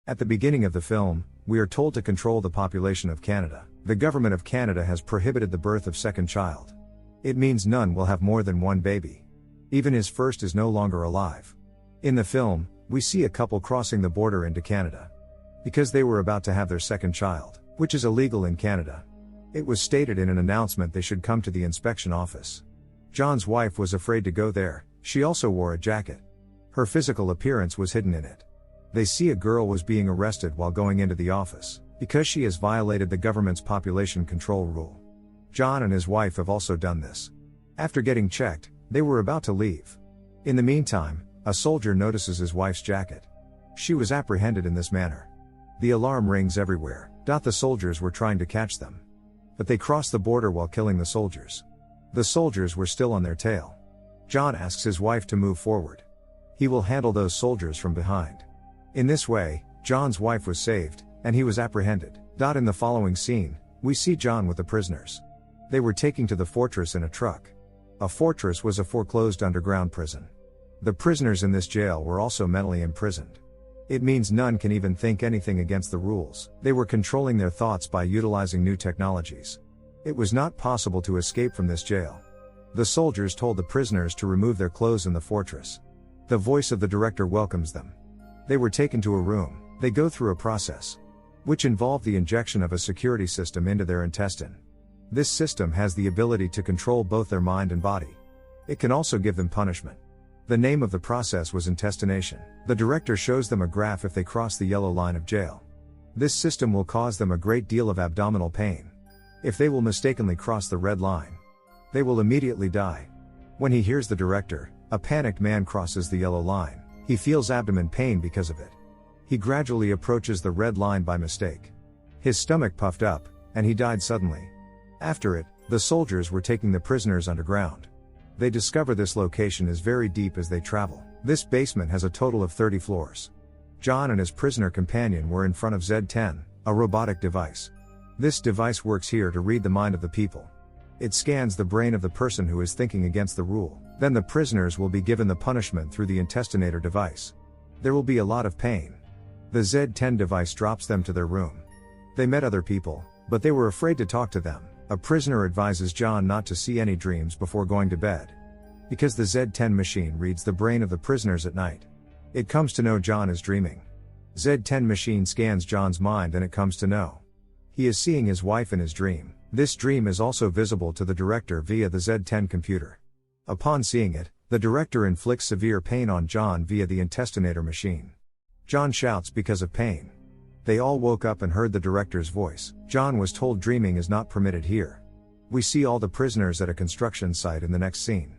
At the beginning of the film, we are told to control the population of Canada. The government of Canada has prohibited the birth of second child. It means none will have more than one baby. Even his first is no longer alive. In the film, we see a couple crossing the border into Canada because they were about to have their second child, which is illegal in Canada. It was stated in an announcement they should come to the inspection office. John's wife was afraid to go there. She also wore a jacket. Her physical appearance was hidden in it. They see a girl was being arrested while going into the office because she has violated the government's population control rule. John and his wife have also done this. After getting checked, they were about to leave. In the meantime, a soldier notices his wife's jacket. She was apprehended in this manner. The alarm rings everywhere. The soldiers were trying to catch them, but they crossed the border while killing the soldiers. The soldiers were still on their tail. John asks his wife to move forward. He will handle those soldiers from behind. In this way, John's wife was saved, and he was apprehended. In the following scene, we see John with the prisoners. They were taken to the fortress in a truck. A fortress was a foreclosed underground prison. The prisoners in this jail were also mentally imprisoned. It means none can even think anything against the rules. They were controlling their thoughts by utilizing new technologies. It was not possible to escape from this jail. The soldiers told the prisoners to remove their clothes in the fortress. The voice of the director welcomes them. They were taken to a room. They go through a process, which involved the injection of a security system into their intestine. This system has the ability to control both their mind and body. It can also give them punishment. The name of the process was intestination. The director shows them a graph if they cross the yellow line of jail. This system will cause them a great deal of abdominal pain. If they will mistakenly cross the red line, they will immediately die. When he hears the director, a panicked man crosses the yellow line. He feels abdomen pain because of it. He gradually approaches the red line by mistake. His stomach puffed up, and he died suddenly. After it, the soldiers were taking the prisoners underground. They discover this location is very deep as they travel. This basement has a total of 30 floors. John and his prisoner companion were in front of Z10, a robotic device. This device works here to read the mind of the people. It scans the brain of the person who is thinking against the rule. Then the prisoners will be given the punishment through the intestinator device. There will be a lot of pain. The Z10 device drops them to their room. They met other people, but they were afraid to talk to them. A prisoner advises John not to see any dreams before going to bed, because the Z10 machine reads the brain of the prisoners at night. It comes to know John is dreaming. Z10 machine scans John's mind and it comes to know he is seeing his wife in his dream. This dream is also visible to the director via the Z10 computer. Upon seeing it, the director inflicts severe pain on John via the intestinator machine. John shouts because of pain. They all woke up and heard the director's voice. John was told dreaming is not permitted here. We see all the prisoners at a construction site in the next scene.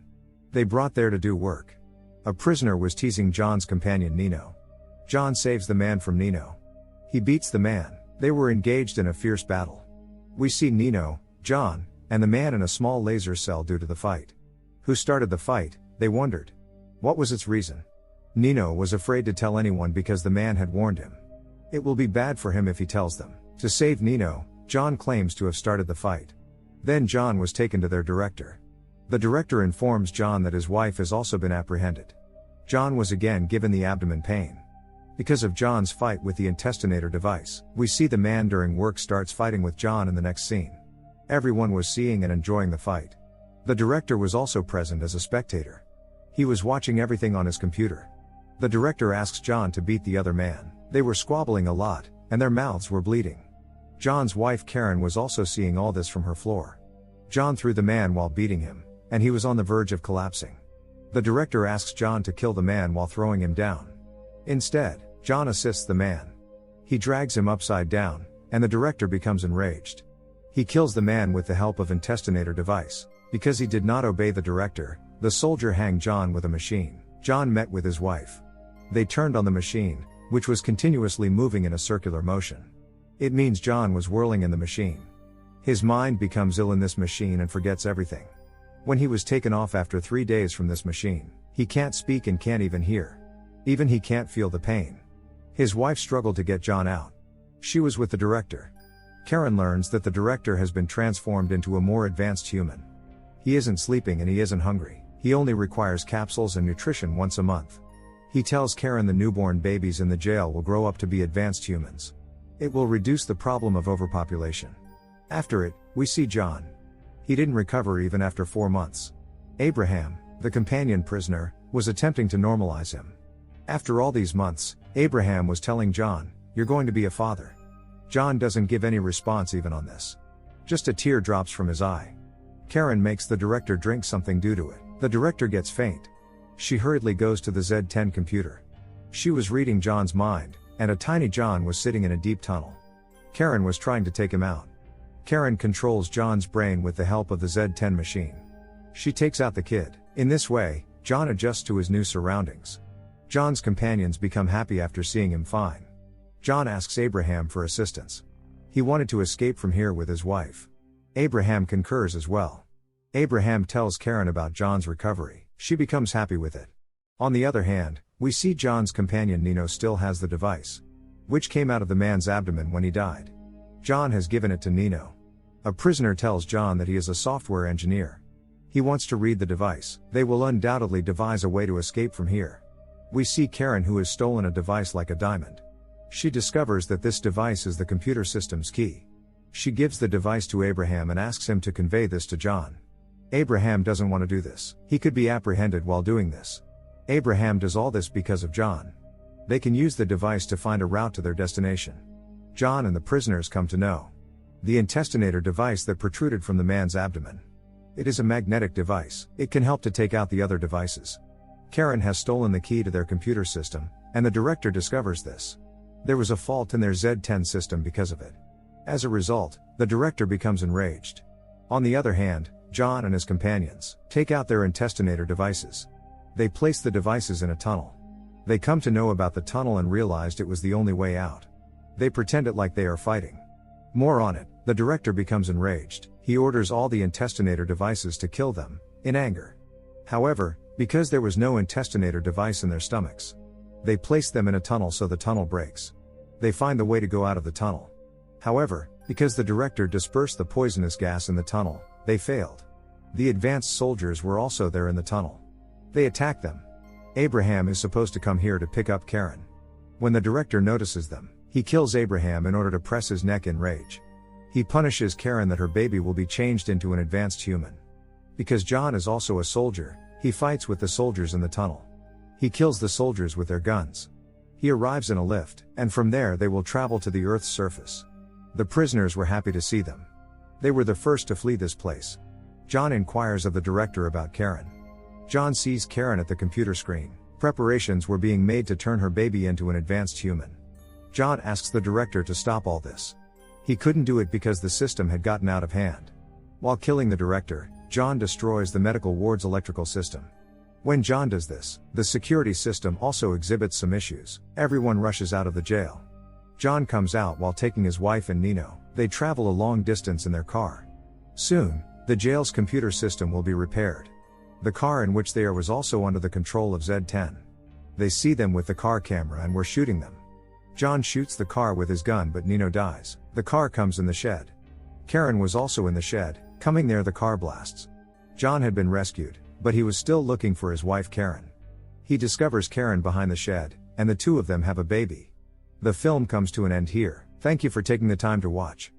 They brought there to do work. A prisoner was teasing John's companion Nino. John saves the man from Nino. He beats the man. They were engaged in a fierce battle. We see Nino, John, and the man in a small laser cell due to the fight. Who started the fight, they wondered. What was its reason? Nino was afraid to tell anyone because the man had warned him. It will be bad for him if he tells them. To save Nino, John claims to have started the fight. Then John was taken to their director. The director informs John that his wife has also been apprehended. John was again given the abdomen pain because of John's fight with the intestinator device. We see the man during work starts fighting with John in the next scene. Everyone was seeing and enjoying the fight. The director was also present as a spectator. He was watching everything on his computer. The director asks John to beat the other man. They were squabbling a lot, and their mouths were bleeding. John's wife Karen was also seeing all this from her floor. John threw the man while beating him, and he was on the verge of collapsing. The director asks John to kill the man while throwing him down. Instead, John assists the man. He drags him upside down, and the director becomes enraged. He kills the man with the help of intestinator device. Because he did not obey the director, the soldier hanged John with a machine. John met with his wife. They turned on the machine, which was continuously moving in a circular motion. It means John was whirling in the machine. His mind becomes ill in this machine and forgets everything. When he was taken off after 3 days from this machine, he can't speak and can't even hear. Even he can't feel the pain. His wife struggled to get John out. She was with the director. Karen learns that the director has been transformed into a more advanced human. He isn't sleeping and he isn't hungry. He only requires capsules and nutrition once a month. He tells Karen the newborn babies in the jail will grow up to be advanced humans. It will reduce the problem of overpopulation. After it, we see John. He didn't recover even after 4 months. Abraham, the companion prisoner, was attempting to normalize him. After all these months, Abraham was telling John, "You're going to be a father." John doesn't give any response even on this. Just a tear drops from his eye. Karen makes the director drink something due to it. The director gets faint. She hurriedly goes to the Z10 computer. She was reading John's mind, and a tiny John was sitting in a deep tunnel. Karen was trying to take him out. Karen controls John's brain with the help of the Z10 machine. She takes out the kid. In this way, John adjusts to his new surroundings. John's companions become happy after seeing him fine. John asks Abraham for assistance. He wanted to escape from here with his wife. Abraham concurs as well. Abraham tells Karen about John's recovery. She becomes happy with it. On the other hand, we see John's companion Nino still has the device, which came out of the man's abdomen when he died. John has given it to Nino. A prisoner tells John that he is a software engineer. He wants to read the device. They will undoubtedly devise a way to escape from here. We see Karen, who has stolen a device like a diamond. She discovers that this device is the computer system's key. She gives the device to Abraham and asks him to convey this to John. Abraham doesn't want to do this. He could be apprehended while doing this. Abraham does all this because of John. They can use the device to find a route to their destination. John and the prisoners come to know the intestinator device that protruded from the man's abdomen. It is a magnetic device. It can help to take out the other devices. Karen has stolen the key to their computer system, and the director discovers this. There was a fault in their Z10 system because of it. As a result, the director becomes enraged. On the other hand, John and his companions take out their intestinator devices. They place the devices in a tunnel. They come to know about the tunnel and realized it was the only way out. They pretend it like they are fighting. More on it, the director becomes enraged. He orders all the intestinator devices to kill them, in anger. However, because there was no intestinator device in their stomachs, they place them in a tunnel so the tunnel breaks. They find the way to go out of the tunnel. However, because the director dispersed the poisonous gas in the tunnel, they failed. The advanced soldiers were also there in the tunnel. They attack them. Abraham is supposed to come here to pick up Karen. When the director notices them, he kills Abraham in order to press his neck in rage. He punishes Karen that her baby will be changed into an advanced human. Because John is also a soldier, he fights with the soldiers in the tunnel. He kills the soldiers with their guns. He arrives in a lift, and from there they will travel to the Earth's surface. The prisoners were happy to see them. They were the first to flee this place. John inquires of the director about Karen. John sees Karen at the computer screen. Preparations were being made to turn her baby into an advanced human. John asks the director to stop all this. He couldn't do it because the system had gotten out of hand. While killing the director, John destroys the medical ward's electrical system. When John does this, the security system also exhibits some issues. Everyone rushes out of the jail. John comes out while taking his wife and Nino. They travel a long distance in their car. Soon, the jail's computer system will be repaired. The car in which they are was also under the control of Z10. They see them with the car camera and were shooting them. John shoots the car with his gun, but Nino dies. The car comes in the shed. Karen was also in the shed. Coming there, the car blasts. John had been rescued, but he was still looking for his wife Karen. He discovers Karen behind the shed, and the two of them have a baby. The film comes to an end here. Thank you for taking the time to watch.